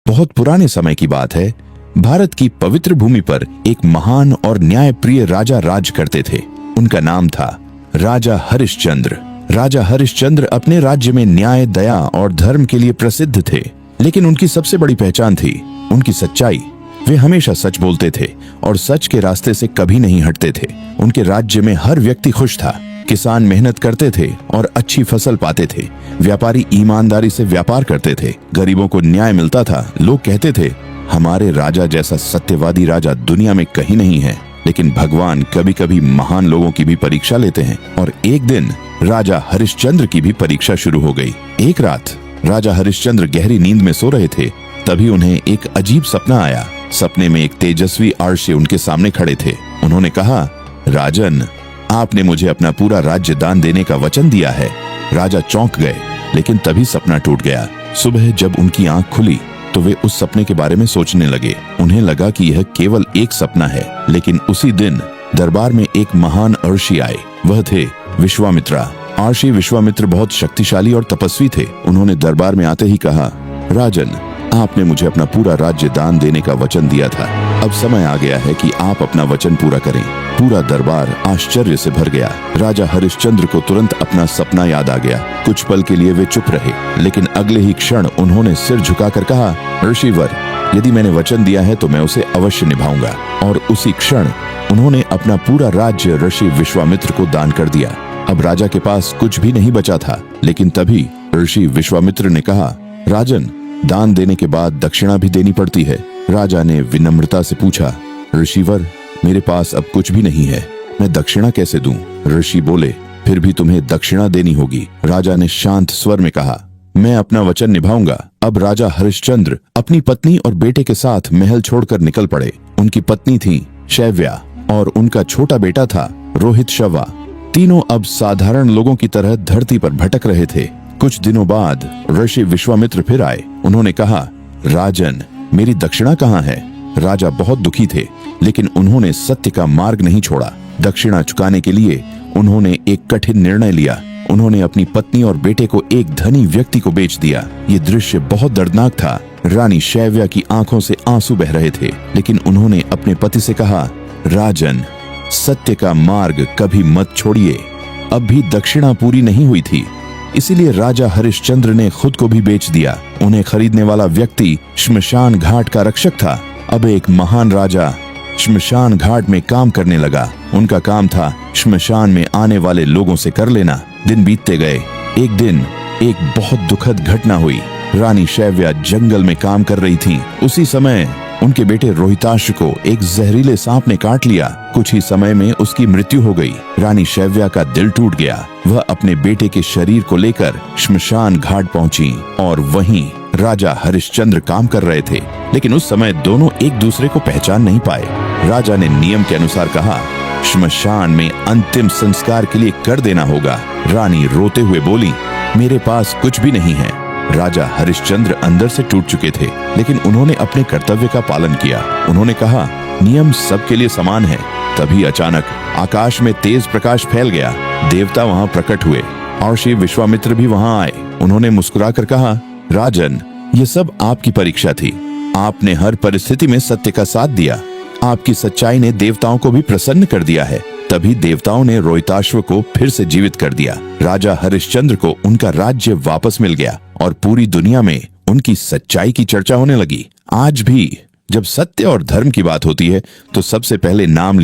बहुत पुराने समय की बात है। भारत की पवित्र भूमि पर एक महान और न्यायप्रिय राजा राज करते थे। उनका नाम था राजा हरिश्चंद्र। राजा हरिश्चंद्र अपने राज्य में न्याय, दया और धर्म के लिए प्रसिद्ध थे, लेकिन उनकी सबसे बड़ी पहचान थी उनकी सच्चाई। वे हमेशा सच बोलते थे और सच के रास्ते से कभी नहीं हटते थे। उनके राज्य में हर व्यक्ति खुश था। किसान मेहनत करते थे और अच्छी फसल पाते थे। व्यापारी ईमानदारी से व्यापार करते थे। गरीबों को न्याय मिलता था। लोग कहते थे, हमारे राजा जैसा सत्यवादी राजा दुनिया में कहीं नहीं है। लेकिन भगवान कभी कभी महान लोगों की भी परीक्षा लेते हैं, और एक दिन राजा हरिश्चंद्र की भी परीक्षा शुरू हो गई। एक रात राजा हरिश्चंद्र गहरी नींद में सो रहे थे। तभी उन्हें एक अजीब सपना आया। सपने में एक तेजस्वी आर्षी उनके सामने खड़े थे। उन्होंने कहा, राजन, आपने मुझे अपना पूरा राज्य दान देने का वचन दिया है। राजा चौंक गए, लेकिन तभी सपना टूट गया। सुबह जब उनकी आंख खुली तो वे उस सपने के बारे में सोचने लगे। उन्हें लगा कि यह केवल एक सपना है। लेकिन उसी दिन दरबार में एक महान अर्षि आए। वह थे विश्वामित्रा। अर्षि विश्वामित्र बहुत शक्तिशाली और तपस्वी थे। उन्होंने दरबार में आते ही कहा, राजन, आपने मुझे अपना पूरा राज्य दान देने का वचन दिया था। अब समय आ गया है कि आप अपना वचन पूरा करें। पूरा दरबार आश्चर्य से भर गया। राजा हरिश्चंद्र को तुरंत अपना सपना याद आ गया। कुछ पल के लिए वे चुप रहे, लेकिन अगले ही क्षण उन्होंने सिर झुकाकर कहा, ऋषिवर, यदि मैंने वचन दिया है तो मैं उसे अवश्य निभाऊंगा। और उसी क्षण उन्होंने अपना पूरा राज्य ऋषि विश्वामित्र को दान कर दिया। अब राजा के पास कुछ भी नहीं बचा था। लेकिन तभी ऋषि विश्वामित्र ने कहा, राजन, दान देने के बाद दक्षिणा भी देनी पड़ती है। राजा ने विनम्रता से पूछा, ऋषिवर, मेरे पास अब कुछ भी नहीं है, मैं दक्षिणा कैसे दूं? ऋषि बोले, फिर भी तुम्हें दक्षिणा देनी होगी। राजा ने शांत स्वर में कहा, मैं अपना वचन निभाऊंगा। अब राजा हरिश्चंद्र अपनी पत्नी और बेटे के साथ महल छोड़कर निकल पड़े। उनकी पत्नी थी शैव्या और उनका छोटा बेटा था रोहित शवा। तीनों अब साधारण लोगों की तरह धरती पर भटक रहे थे। कुछ दिनों बाद ऋषि विश्वामित्र फिर आए। उन्होंने कहा, राजन, मेरी दक्षिणा कहाँ है? राजा बहुत दुखी थे, लेकिन उन्होंने सत्य का मार्ग नहीं छोड़ा। दक्षिणा चुकाने के लिए उन्होंने एक कठिन निर्णय लिया। उन्होंने अपनी पत्नी और बेटे को एक धनी व्यक्ति को बेच दिया। ये दृश्य बहुत दर्दनाक था। रानी शैव्या की आंखों से आंसू बह रहे थे, लेकिन उन्होंने अपने पति से कहा, राजन, सत्य का मार्ग कभी मत छोड़िए। अब भी दक्षिणा पूरी नहीं हुई थी, इसीलिए राजा हरिश्चंद्र ने खुद को भी बेच दिया। उन्हें खरीदने वाला व्यक्ति श्मशान घाट का रक्षक था। अब एक महान राजा श्मशान घाट में काम करने लगा। उनका काम था श्मशान में आने वाले लोगों से कर लेना। दिन बीतते गए। एक दिन एक बहुत दुखद घटना हुई। रानी शैव्या जंगल में काम कर रही थी। उसी समय उनके बेटे रोहिताश को एक जहरीले सांप ने काट लिया। कुछ ही समय में उसकी मृत्यु हो गई। रानी शैव्या का दिल टूट गया। वह अपने बेटे के शरीर को लेकर श्मशान घाट पहुंची और वहीं राजा हरिश्चंद्र काम कर रहे थे। लेकिन उस समय दोनों एक दूसरे को पहचान नहीं पाए। राजा ने नियम के अनुसार कहा, श्मशान में अंतिम संस्कार के लिए कर देना होगा। रानी रोते हुए बोली, मेरे पास कुछ भी नहीं है। राजा हरिश्चंद्र अंदर से टूट चुके थे, लेकिन उन्होंने अपने कर्तव्य का पालन किया। उन्होंने कहा, नियम सबके लिए समान है। तभी अचानक आकाश में तेज प्रकाश फैल गया। देवता वहां प्रकट हुए और श्री विश्वामित्र भी वहां आए। उन्होंने मुस्कुराकर कहा, राजन, ये सब आपकी परीक्षा थी। आपने हर परिस्थिति में सत्य का साथ दिया। आपकी सच्चाई ने देवताओं को भी प्रसन्न कर दिया है। तभी देवताओं ने रोहिताश्व को फिर से जीवित कर दिया। राजा हरिश्चंद्र को उनका राज्य वापस मिल गया और पूरी दुनिया में उनकी सच्चाई की चर्चा होने लगी। आज भी जब सत्य और धर्म की बात होती है तो सबसे पहले नाम